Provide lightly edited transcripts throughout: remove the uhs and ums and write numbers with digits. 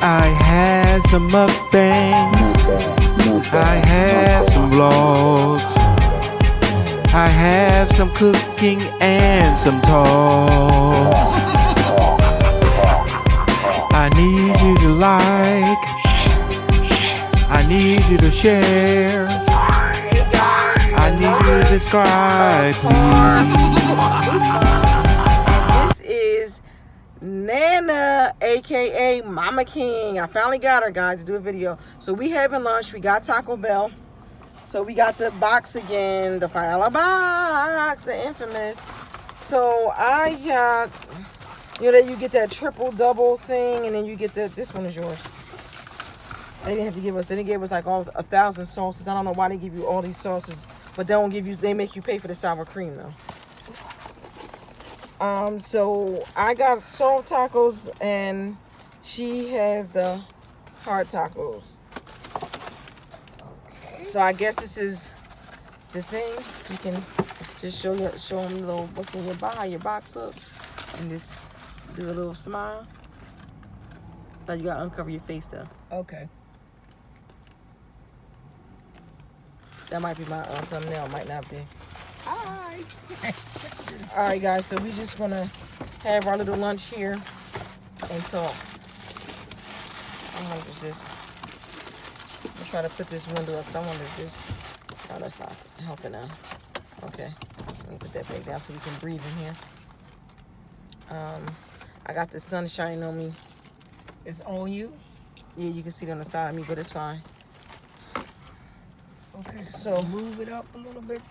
I have some mukbangs. I have some vlogs. I have some cooking and some talks. I need you to like. I need you to share. I need you to subscribe, please. This is Nana, aka Mama King. I finally got her, guys, to do a video. So we having lunch. We got Taco Bell. So we got the box again, the Fire box, the infamous. So I got, you know, that you get that triple double thing, and then you get the, this one is yours. They didn't have to give us, they didn't give us like all 1,000 sauces. I don't know why they give you all these sauces, but they don't give you, they make you pay for the sour cream though. So I got soft tacos and she has the hard tacos. Okay. So I guess this is the thing. You can just show them a little what's in your box, how your box looks, and just do a little smile. Now you gotta uncover your face though. Okay. That might be my thumbnail, might not be. Hi. All right, guys. So we just gonna have our little lunch here and talk. I wonder if this. I'm trying to put this window up. 'Cause I wonder if this. Oh, that's not helping out. Okay, let me put that back down so we can breathe in here. I got the sun shining on me. It's on you? Yeah, you can see it on the side of me, but it's fine. Okay, so move it up a little bit.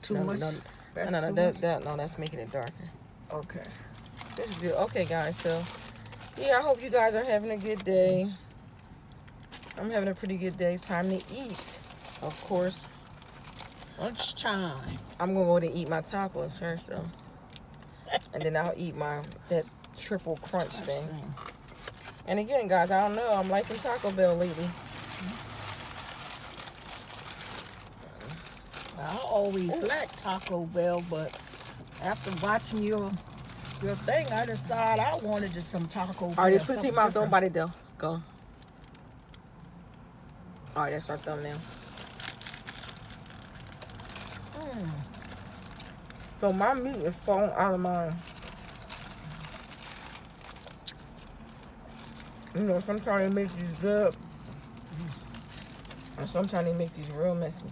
Too much? No, That's no, too no, much? no, that's making it darker. Okay. This is good. Okay, guys, so yeah, I hope you guys are having a good day. I'm having a pretty good day. It's time to eat, of course. Lunchtime. I'm gonna go ahead and eat my taco first though, and then I'll eat that triple crunch thing. And again, guys, I don't know, I'm liking Taco Bell lately. I always like Taco Bell, but after watching your thing, I decided I wanted some Taco Bell. All right, just put your mouth, don't bite it though. Go. All right, that's our thumbnail. So my meat is falling out of mine. You know, sometimes they make these good, and sometimes they make these real messy.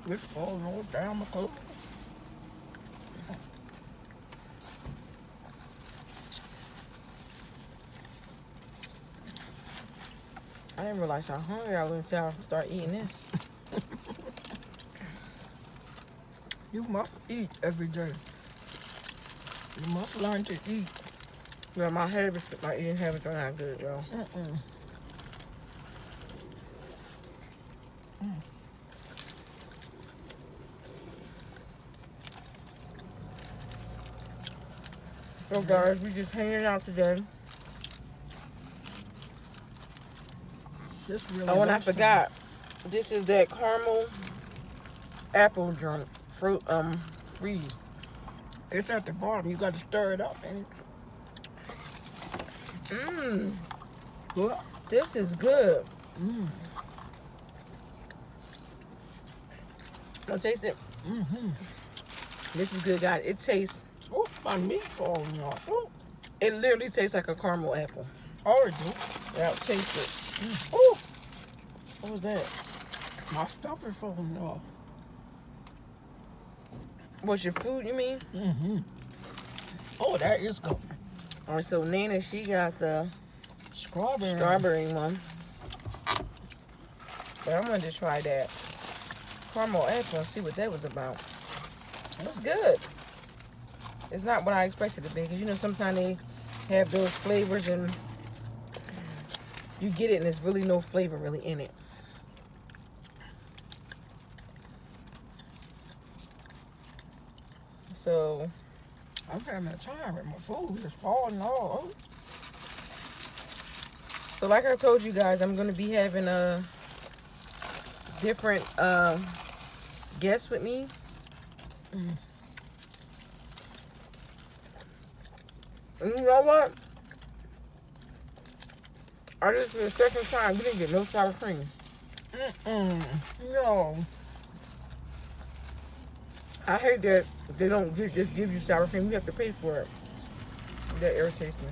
It's falling all down my clothes. I didn't realize how hungry I was until I start eating this. You must eat every day. You must learn to eat. Yeah, my eating habits are not good, yo. So guys, we just hanging out today. Really Oh, and I forgot. This is that caramel apple drink fruit freeze. It's at the bottom. You got to stir it up. Good. This is good. I'll taste it. This is good, guys. It tastes. Oh, my meat falling off. Oh. It literally tastes like a caramel apple. Oh, it do. Yeah, taste it. Oh, what was that? My stuff is falling off. What's your food, you mean? Oh, that is good. All right, so Nana, she got the Strawberry one. But I wanted to try that caramel apple and see what that was about. It's good. It's not what I expected it to be, because you know sometimes they have those flavors and you get it and there's really no flavor really in it. So I'm having a time with my food. It's falling off. So like I told you guys, I'm going to be having different guests with me. And you know what? I just for the second time we didn't get no sour cream. No. I hate that they don't just give you sour cream. You have to pay for it. That irritates me.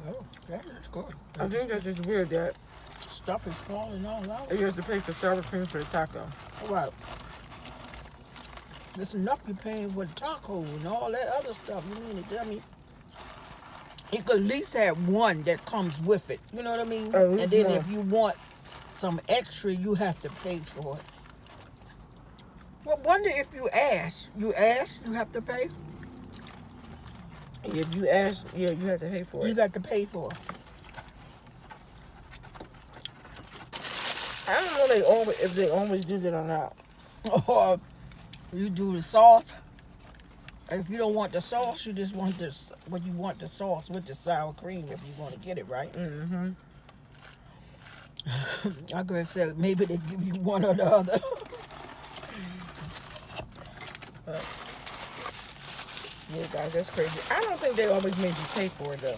Oh, that is good. I think that's just weird that Stuff is falling all out. you have to pay for sour cream for the taco. All right. There's enough you're paying for the taco and all that other stuff. You mean to tell me you could at least have one that comes with it. You know what I mean? At And least then one. if you want some extra, you have to pay for it. Well, wonder if you ask. You have to pay? If you ask, yeah, you have to pay for You it. got to pay for it. I don't know if they always do that or not. Or you do the sauce. If you don't want the sauce, you just want this. What you want the sauce with the sour cream if you want to get it right. Mm-hmm. I could have said maybe they give you one or the other. But, yeah, guys, that's crazy. I don't think they always made you pay for it though.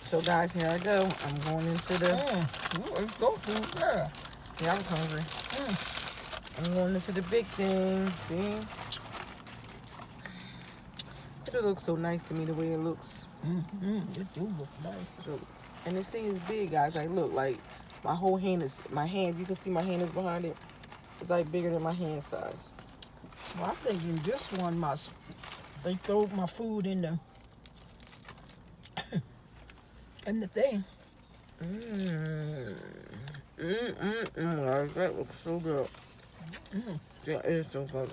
So, guys, here I go. I'm going into the. Let's go food. Yeah. Yeah, I was hungry. I'm going into the big thing. See? It looks so nice to me the way it looks. It do look nice. So, and this thing is big, guys. Like, look, like my whole hand is you can see my hand is behind it. It's like bigger than my hand size. Well, I'm thinking this one they throw my food in the in the thing. Guys, that looks so good. Yeah, it is so good.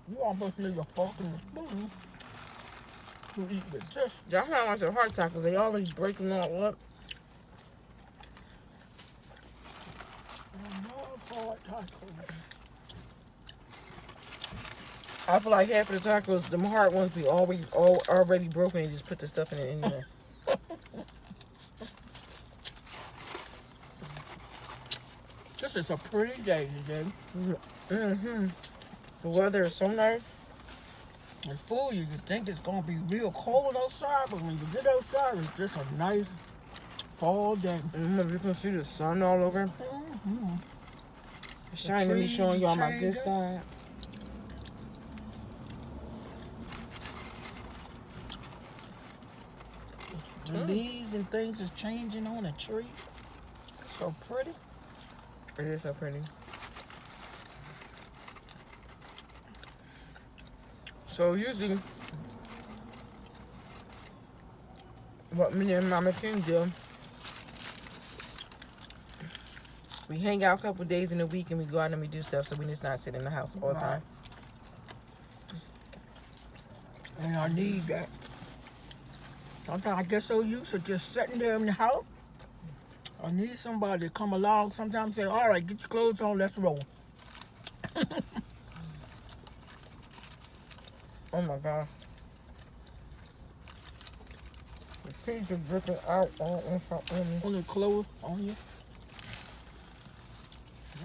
You almost need a fork and a spoon to eat with this. That's how I like the hard tacos. They always break them all up. I love hard tacos. I feel like half of the tacos, the hard ones, be already broken and just put the stuff in it anyway. This is a pretty day today. The weather is so nice. It's full. You could think it's gonna be real cold outside, but when you get outside, it's just a nice fall day. You can see the sun all over. It's shining me, showing y'all my good side. The leaves and things is changing on a tree. So pretty. It is so pretty. So usually, what me and Mama King do, we hang out a couple days in a week and we go out and we do stuff, so we just not sit in the house all the time. And I need that. Sometimes I get so used to just sitting there in the house. I need somebody to come along. Sometimes say, all right, get your clothes on, let's roll. Oh my gosh. The cheese is dripping out all inside on me. On the clothes on you.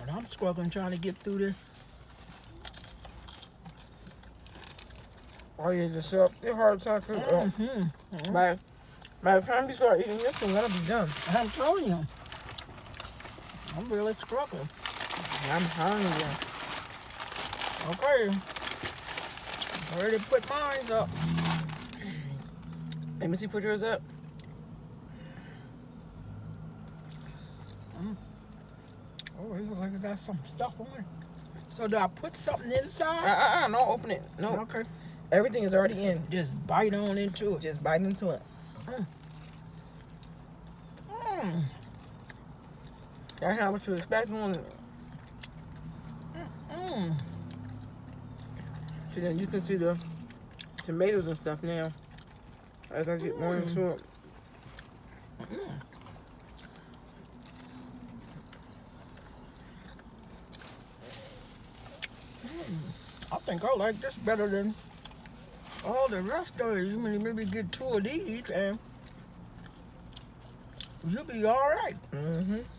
And I'm struggling trying to get through this. Oh yeah, just up. It's hard tacos. By the time you start eating this one, that'll be done. I'm telling you. I'm really struggling. I'm hungry. Okay. I'm ready to put mine up. Let me see, put yours up. Oh, it looks like it got some stuff on it. So do I put something inside? No, open it. No. Okay. Everything is already in. Just bite on into it. Just bite into it. That's not what you expect on it. So then you can see the tomatoes and stuff now as I get more into it. I think I like this better than all the rest of it. You maybe get 2 of these and you'll be all right.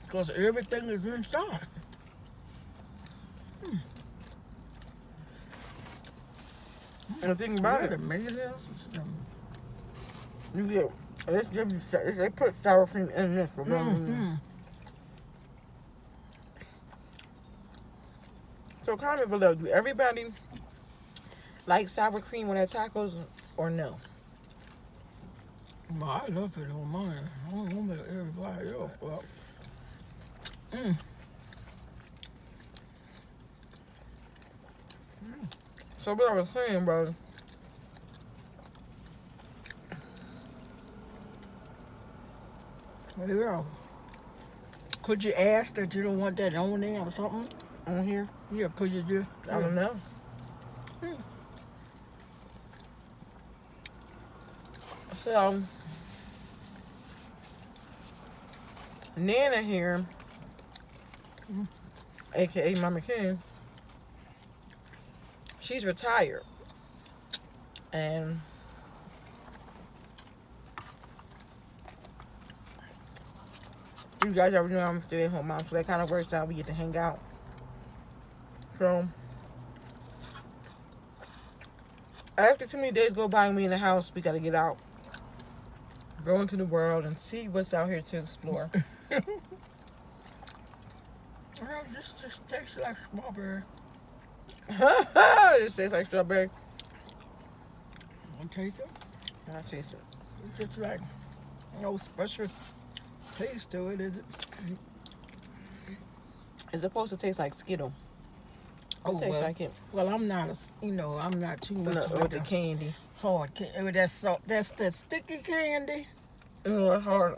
Because everything is inside. And the thing about it, The mayonnaise. you get they put sour cream in this for one reason. So comment below, do everybody like sour cream on their tacos or no? Well, I love it on mine. I don't know about everybody else, but So what I was saying, bro. yeah. Could you ask that you don't want that on there or something? On here? Yeah, could you just? I don't know. So Nana here, aka Mama King, she's retired. And you guys already know I'm a stay-at-home mom, so that kind of works out. We get to hang out. So after too many days go by and we in the house, we gotta get out, go into the world, and see what's out here to explore. Well, this just tastes like strawberry. It tastes like strawberry. Want to taste it? I taste it. It's just like no special taste to it, is it? It's supposed to taste like Skittle. It tastes like it. Well, I'm not I'm not too much With the candy. hard candy. That's that sticky candy. It's hard.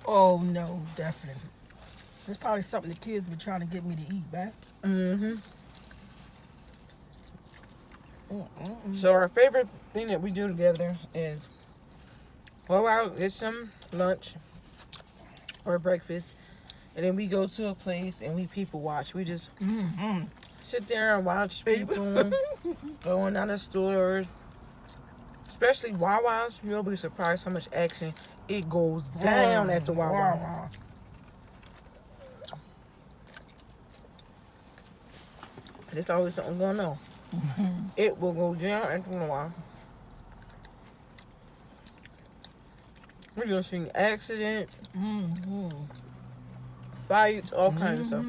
Oh no, definitely. It's probably something the kids been trying to get me to eat, right? So our favorite thing that we do together is go out, get some lunch or breakfast, and then we go to a place and we people watch. We just sit there and watch people going down the stores, especially Wawa's. You'll be surprised how much action it goes down at the Wawa. There's always something going on. It will go down at the Wawa. We're gonna see accidents, fights, all kinds of stuff.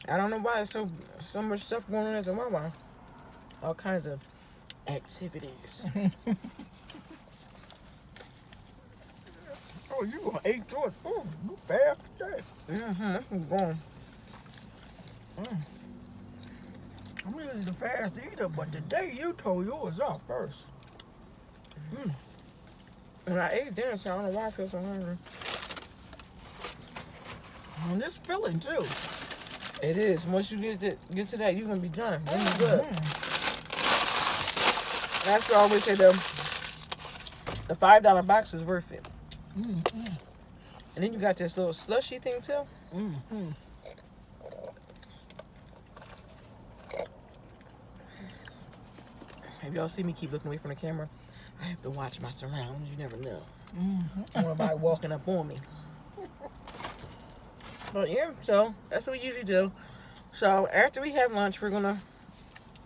I don't know why there's so much stuff going on at the Wawa. All kinds of activities. Oh, you gonna eat yours? Oh, you fast today. I'm going. I'm usually a fast eater, but today you told yours off first. And I ate dinner, so I don't know why I feel so hungry. And it's filling too. It is. Once you get to that, you're gonna be done. Then you're good. That's why I always say the $5 box is worth it. And then you got this little slushy thing too. If y'all see me keep looking away from the camera, I have to watch my surroundings. You never know. I want nobody walking up on me. But yeah, so that's what we usually do. So after we have lunch, we're gonna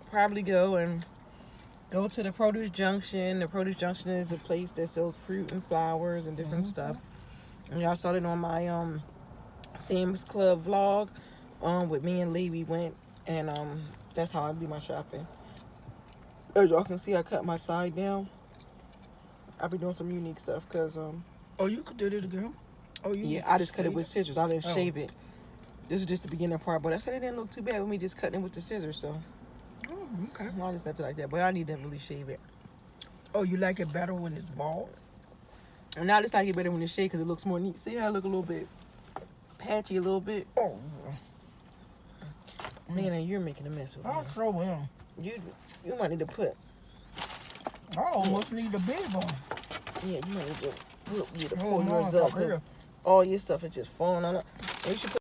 probably go to the Produce Junction. The Produce Junction is a place that sells fruit and flowers and different stuff. And y'all saw it on my Sam's Club vlog. With me and Lee, we went, and that's how I do my shopping. As y'all can see, I cut my side down. I'll be doing some unique stuff because Oh, you could do it again. Oh, yeah, I just cut it with scissors. I didn't shave it. This is just the beginning part, but I said it didn't look too bad with me just cutting it with the scissors. So okay. I just left it like that, but I need to really shave it. Oh, you like it better when it's bald? And now I just like it better when it's shaved because it looks more neat. See how I look a little bit patchy, a little bit. Oh. Nana, you're making a mess of I'll it. show him. You might need to put. I almost need a big one. Yeah, you might need to pour Oh, no, yours it's up up here. because all your stuff is just falling on it. You should put